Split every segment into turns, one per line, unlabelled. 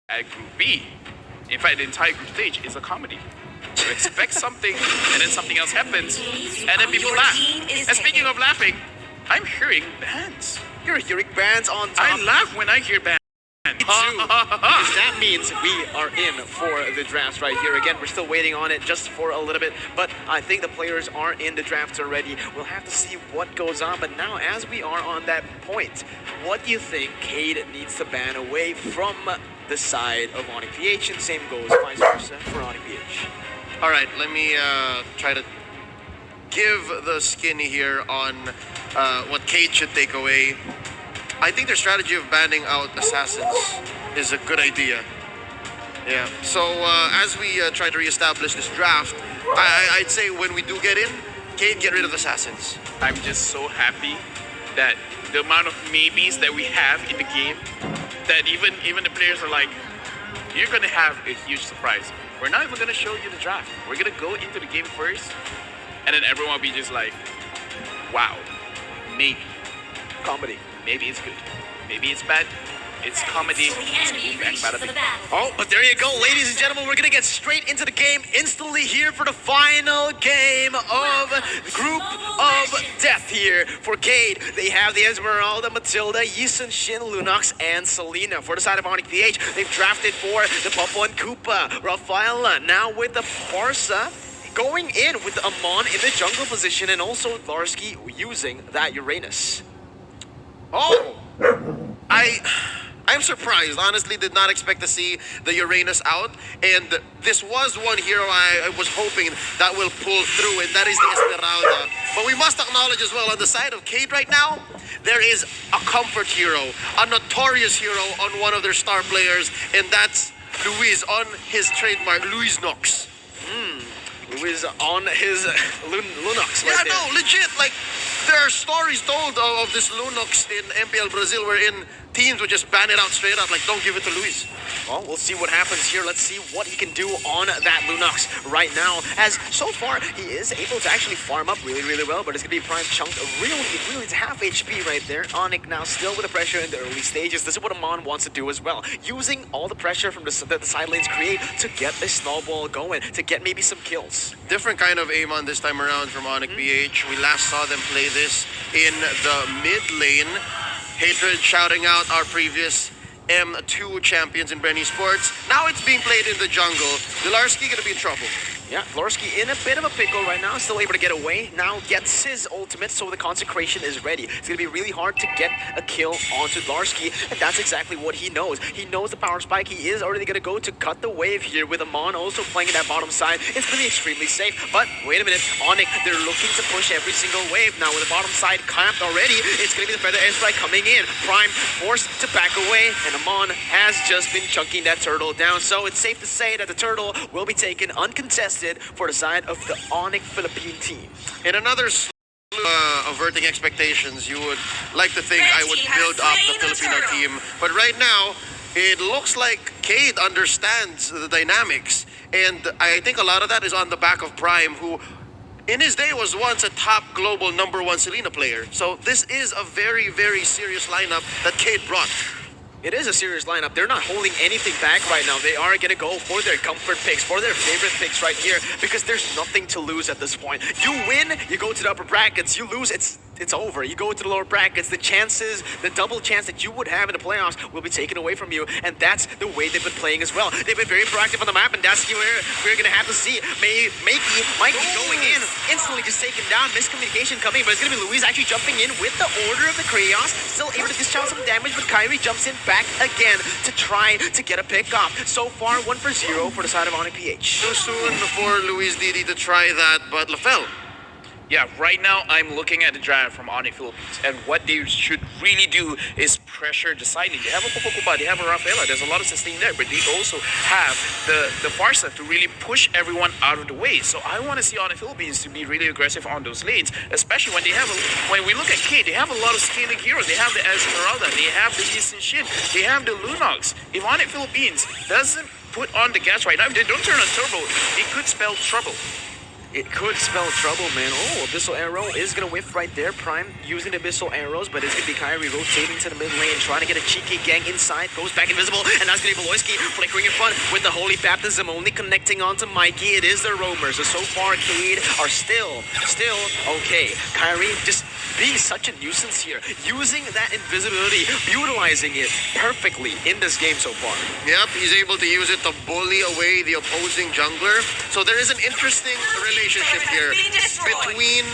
at Group B. In fact, the entire group stage is a comedy. You expect something, and then something else happens, and then people laugh. And speaking of laughing, I'm hearing bands.
You're hearing bands on top.
I laugh when I hear bands.
Because that means we are in for the draft right here. Again, we're still waiting on it just for a little bit, but I think the players are in the draft already. We'll have to see what goes on, but now as we are on that point, what do you think KEYD needs to ban away from the side of ONIC PH, and same goes vice versa for ONIC PH?
All right, let me try to give the skinny here on what KEYD should take away. I think their strategy of banning out assassins is a good idea. Yeah. So as we try to reestablish this draft, I'd say when we do get in, KEYD get rid of assassins.
I'm just so happy that the amount of maybes that we have in the game, that even the players are like, you're gonna have a huge surprise. We're not even gonna show you the draft. We're gonna go into the game first, and then everyone will be just like, wow, maybe.
Comedy.
Maybe it's good. Maybe it's bad. It's comedy.
Oh, but there you go, ladies and gentlemen. We're going to get straight into the game instantly here for the final game of the Group of Death here for KEYD. They have the Esmeralda, Matilda, Yisun, Shin, Lunox, and Selena. For the side of ONIC PH, they've drafted for the Popo and Koopa, Rafaela, now with the Parsa. Going in with Amon in the jungle position, and also Larsky using that Uranus.
Oh, I'm surprised. Honestly, did not expect to see the Uranus out, and this was one hero I was hoping that will pull through, and that is the Esmeralda. But we must acknowledge as well, on the side of KEYD right now, there is a comfort hero, a notorious hero on one of their star players, and that's Luis on his trademark, Luis Nox.
Luis on his Lunox.
Yeah, no, legit. Like, there are stories told of this Lunox in MPL Brazil wherein teams would just ban it out straight up, like, don't give it to Luis.
Well, we'll see what happens here. Let's see what he can do on that Lunox right now, as so far he is able to actually farm up really, really well, but it's going to be prime chunked really to half HP right there. ONIC now still with the pressure in the early stages. This is what Amon wants to do as well, using all the pressure from the side lanes create to get a snowball going, to get maybe some kills.
Different kind of aim on this time around from ONIC PH. We last saw them play this in the mid lane. Hatred shouting out our previous M2 champions in Brenny Sports. Now it's being played in the jungle. Dilarsky gonna be in trouble.
Yeah, Larsky in a bit of a pickle right now, still able to get away. Now gets his ultimate, so the consecration is ready. It's going to be really hard to get a kill onto Larsky, and that's exactly what he knows. He knows the power spike. He is already going to go to cut the wave here with Amon also playing in that bottom side. It's going to be extremely safe, but wait a minute. ONIC, they're looking to push every single wave. Now with the bottom side camped already, it's going to be the Feather Airstrike coming in. Prime forced to back away, and Amon has just been chunking that turtle down, so it's safe to say that the turtle will be taken uncontested for the side of the ONIC Philippine team.
In another averting expectations, you would like to think I would build up the Filipino team, but right now it looks like KEYD understands the dynamics, and I think a lot of that is on the back of Prime, who in his day was once a top global #1 Selena player. So this is a very, very serious lineup that KEYD brought.
It is a serious lineup. They're not holding anything back right now. They are going to go for their comfort picks, for their favorite picks right here, because there's nothing to lose at this point. You win, you go to the upper brackets. You lose, it's over. You go to the lower brackets. The chances, the double chance that you would have in the playoffs will be taken away from you, and that's the way they've been playing as well. They've been very proactive on the map, and that's where we're going to have to see. Makey might be going in, instantly just taken down. Miscommunication coming, but it's going to be Luis actually jumping in with the Order of the Chaos, still able to discharge some damage, but Kyrie jumps in back again to try to get a pick off. So far, 1-for-0 for the side of ONIC PH.
Too soon for Luis Didi to try that, but LaFell.
Yeah, right now I'm looking at the draft from ONIC Philippines, and what they should really do is pressure the side lane. They have a Popokuba, they have a Rafaela, there's a lot of sustain there, but they also have the Farsa to really push everyone out of the way. So I want to see ONIC Philippines to be really aggressive on those lanes, especially when they have when we look at KEYD, they have a lot of scaling heroes. They have the Esmeralda, they have the Yisun Shin, they have the Lunox. If ONIC Philippines doesn't put on the gas right now, if they don't turn on turbo, it could spell trouble.
It could spell trouble, man. Oh, Abyssal Arrow is going to whiff right there. Prime using the Abyssal Arrows, but it's going to be Kyrie rotating to the mid lane, trying to get a cheeky gang inside. Goes back invisible, and that's going to be Voloisky flickering in front with the Holy Baptism, only connecting onto Mikey. It is the roamers. So far, KEYD are still okay. Kyrie just being such a nuisance here, using that invisibility, utilizing it perfectly in this game so far.
Yep, he's able to use it to bully away the opposing jungler. So there is an interesting relationship here between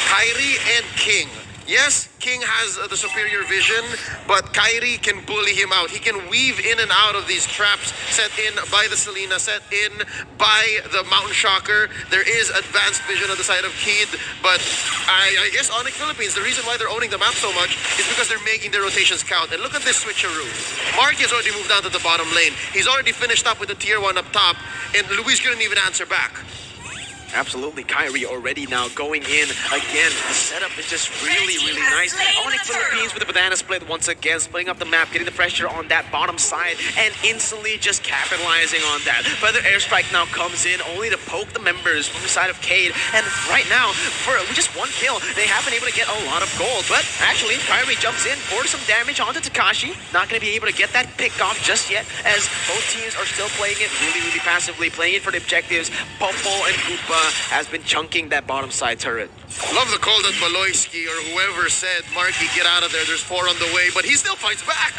Kyrie and King. Yes, King has the superior vision, but Kyrie can bully him out. He can weave in and out of these traps set in by the Selena, set in by the Mountain Shocker. There is advanced vision on the side of KEYD, but I guess ONIC Philippines, the reason why they're owning the map so much is because they're making their rotations count. And look at this switcheroo. Marky has already moved down to the bottom lane. He's already finished up with the tier 1 up top, and Luis couldn't even answer back.
Absolutely, Kyrie already now going in again. The setup is just really nice. ONIC Philippines with the banana split once again, splitting up the map, getting the pressure on that bottom side, and instantly just capitalizing on that. Further airstrike now comes in, only to poke the members from the side of KEYD. And right now, for just one kill, they have been able to get a lot of gold. But actually, Kyrie jumps in, pours some damage onto Takashi. Not going to be able to get that pick off just yet, as both teams are still playing it really passively, playing it for the objectives. Popo and Koopa has been chunking that bottom side turret.
Love the call that Voloisky or whoever said, Marky, get out of there, there's 4 on the way, but he still fights back.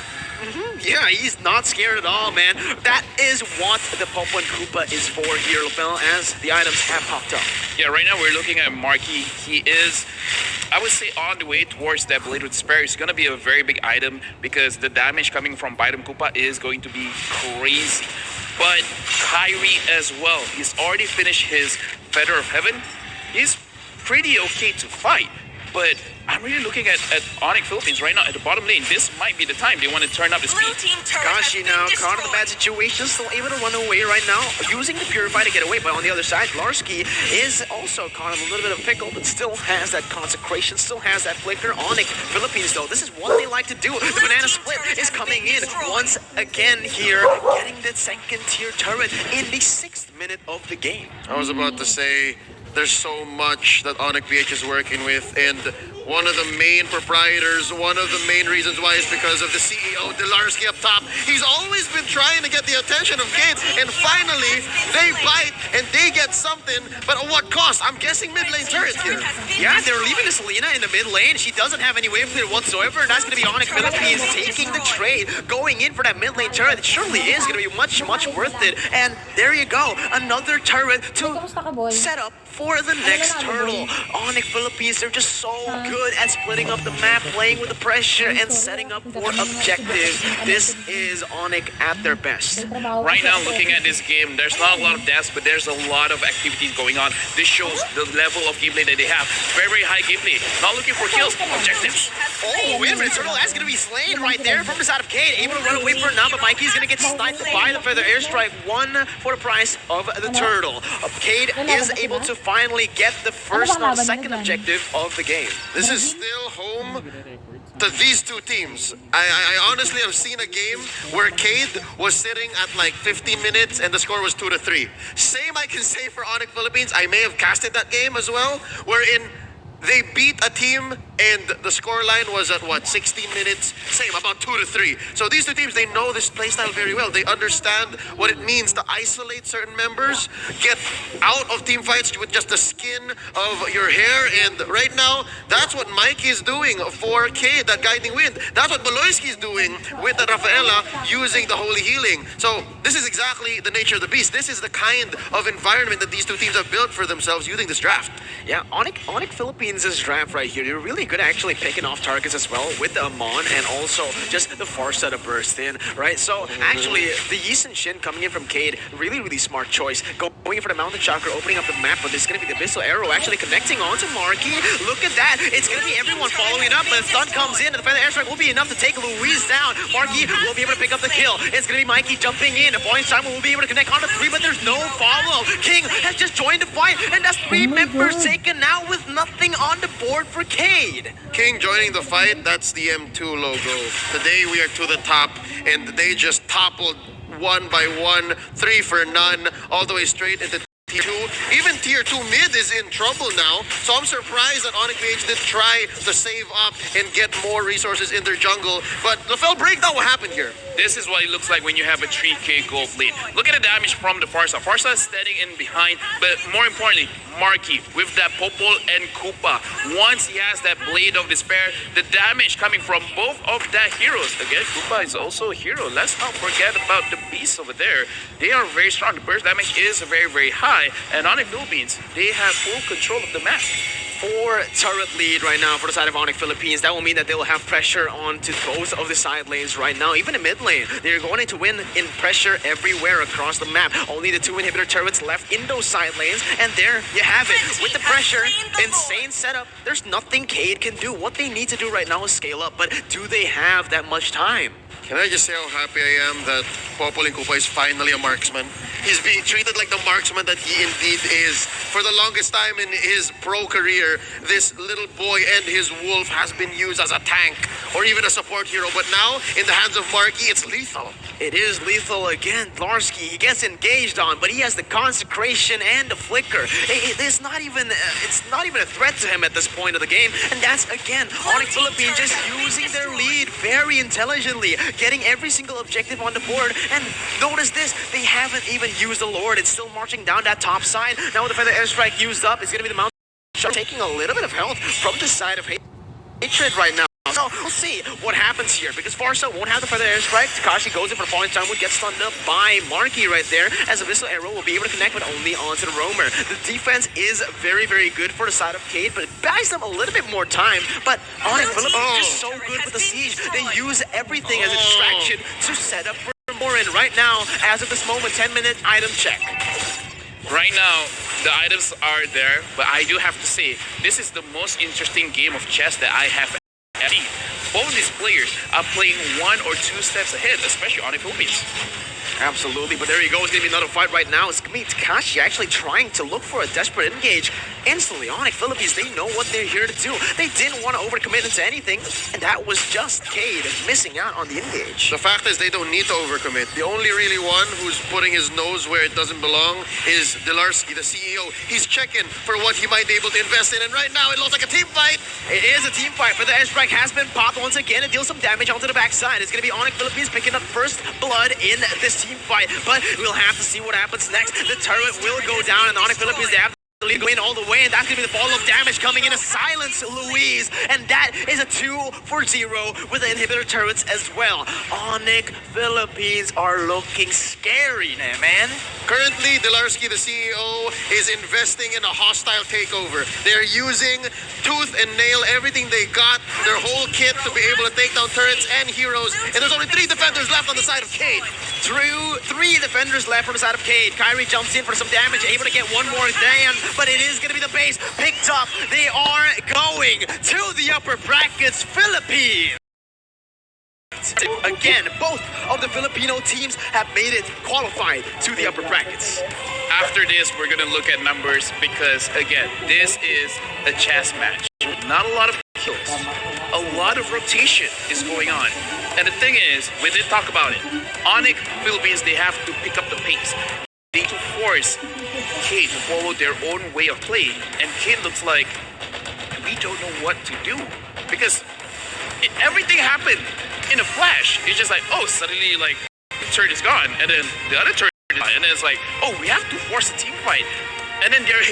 Yeah, he's not scared at all, man. That is what the Popo and Koopa is for here, Lapel, as the items have popped up.
Yeah, right now we're looking at Marky. He is, I would say, on the way towards that Blade with Spare. It's going to be a very big item because the damage coming from Bidem Koopa is going to be crazy. But Kyrie as well, he's already finished his Feather of Heaven. He's pretty okay to fight, but I'm really looking at ONIC Philippines right now at the bottom lane. This might be the time they want to turn up the speed.
Takashi now caught in a bad situation, still able to run away right now, using the Purify to get away. But on the other side, Larsky is also caught in a little bit of pickle, but still has that consecration, still has that flicker. ONIC Philippines, though, this is what they like to do. The banana split is coming in once again here, getting the second tier turret in the 6th minute of the game.
I was about to say, there's so much that ONIC PH is working with, and one of the main proprietors, one of the main reasons why is because of the CEO, Delarsky up top. He's always been trying to get the attention of KEYD, and finally, they bite, and they get something, but at what cost? I'm guessing mid lane turret here.
Yeah, they're leaving the Selena in the mid lane. She doesn't have any wave clear whatsoever, and that's going to be ONIC Philippines taking the trade, going in for that mid lane turret. It surely is going to be much worth it. And there you go, another turret to set up for the next turtle. ONIC Philippines, they're just so good at splitting up the map, playing with the pressure, and setting up for objectives. This is ONIC at their best.
Right now, looking at this game, there's not a lot of deaths, but there's a lot of activities going on. This shows the level of gameplay that they have. Very high gameplay. Not looking for kills, objectives.
Oh, wait a minute, Turtle, that's going to be slain right there from the side of KEYD. Able to run away for now, but Mikey's going to get sniped by the Feather Airstrike. 1 for the price of the Turtle. KEYD is able to finally get the second objective of the game.
This is still home to these two teams. I honestly have seen a game where KEYD was sitting at like 15 minutes and the score was 2-3. Same I can say for ONIC Philippines. I may have casted that game as well, wherein they beat a team and the scoreline was at what, 16 minutes? Same, about 2-3. So these two teams, they know this playstyle very well. They understand what it means to isolate certain members, get out of team fights with just the skin of your hair. And right now, that's what Mike is doing for KEYD, that guiding wind. That's what Voloisky is doing with the Rafaela using the holy healing. So this is exactly the nature of the beast. This is the kind of environment that these two teams have built for themselves using this draft.
Yeah, ONIC Philippines' draft right here, they're really good at actually picking off targets as well with the Amon and also just the Farsa to burst in, right? So actually, the Yi and Shin coming in from KEYD, really smart choice. Going for the Mountain Chakra, opening up the map, but this is going to be the Abyssal Arrow actually connecting onto Marky. Look at that. It's going to be everyone following up, but the stun comes in and the Feather Airstrike will be enough to take Louise down. Marky will be able to pick up the kill. It's going to be Mikey jumping in. The Falling Simon will be able to connect onto 3, but there's no follow. King has just joined the fight, and that's 3 members taken out with nothing on the board for KEYD.
King joining the fight, that's the M2 logo. Today we are to the top, and they just toppled 1 by 1, 3 for none, all the way straight into Tier 2, even Tier 2 mid is in trouble now. So I'm surprised that ONIC PH did try to save up and get more resources in their jungle. But LaFell breakdown, what happened here?
This is what it looks like when you have a 3k gold lead. Look at the damage from the Farsa. Farsa is standing in behind, but more importantly, Marky with that Popol and Koopa. Once he has that Blade of Despair, the damage coming from both of the heroes. Again, Koopa is also a hero. Let's not forget about the beasts over there. They are very strong. The burst damage is very, very high. And on the Philippines, they have full control of the map.
4 turret lead right now for the side of ONIC Philippines. That will mean that they will have pressure onto both of the side lanes right now. Even the mid lane, they're going to win in pressure everywhere across the map. Only the 2 inhibitor turrets left in those side lanes. And there you have it. With the pressure, insane setup. There's nothing KEYD can do. What they need to do right now is scale up. But do they have that much time?
Can I just say how happy I am that Popol and Koopa is finally a marksman? He's being treated like the marksman that he indeed is. For the longest time in his pro career, this little boy and his wolf has been used as a tank or even a support hero. But now, in the hands of Marky, it's lethal.
It is lethal again. Larsky, he gets engaged on, but he has the consecration and the flicker. It's not even a threat to him at this point of the game. And that's again, ONIC Philippines just using their lead very intelligently, getting every single objective on the board. And notice this, they haven't even used the Lord. It's still marching down that top side. Now with the Feather Airstrike used up, it's gonna be the Mount Shot taking a little bit of health from the side of Hatred right now. So we'll see what happens here because Farsa won't have the Feather Airstrike. Takashi goes in for Falling Time, would get stunned up by Marky right there as a Missile Arrow will be able to connect but only onto the Roamer. The defense is very, very good for the side of KEYD, but it buys them a little bit more time. But ONIC Philippines is so good with the siege. They use everything as a distraction to set up for more. And right now, as of this moment, 10-minute item check.
Right now, the items are there, but I do have to say, this is the most interesting game of chess that I have ever seen. Both these players are playing 1 or 2 steps ahead, especially on the Philippines.
Absolutely, but there you go. It's going to be another fight right now. It's going to be Takashi actually trying to look for a desperate engage. Instantly, ONIC Philippines, they know what they're here to do. They didn't want to overcommit into anything, and that was just KEYD missing out on the engage.
The fact is they don't need to overcommit. The only really one who's putting his nose where it doesn't belong is Delarsky, the CEO. He's checking for what he might be able to invest in, and right now it looks like a team fight.
It is a team fight, but the airstrike has been popped once again. It deals some damage onto the backside. It's going to be ONIC Philippines picking up first blood in this team fight, but we'll have to see what happens next. The turret will go down, and ONIC Philippines, they have the lead going all the way, and that's going to be the fall of damage coming in. A silence, Louise, and that is a 2 for 0 with the inhibitor turrets as well. ONIC Philippines are looking scary now, man.
Currently, Delarsky, the CEO, is investing in a hostile takeover. They're using tooth and nail everything they got, their whole kit to be able to take down turrets and heroes. And there's only 3 defenders left on the side of KEYD.
Three defenders left on the side of KEYD. Kyrie jumps in for some damage, able to get one more down, but it is going to be the base picked up. They are going to the upper brackets, Philippines. Again, both of the Filipino teams have made it qualified to the upper brackets.
After this, we're going to look at numbers because, again, this is a chess match. Not a lot of kills. A lot of rotation is going on. And the thing is, we did talk about it. ONIC Philippines, they have to pick up the pace. They need to force KEYD to follow their own way of playing. And KEYD looks like we don't know what to do. Because everything happened in a flash. It's just like, oh, suddenly, like, the turret is gone. And then the other turret is gone. And then it's like, oh, we have to force a team fight. And then their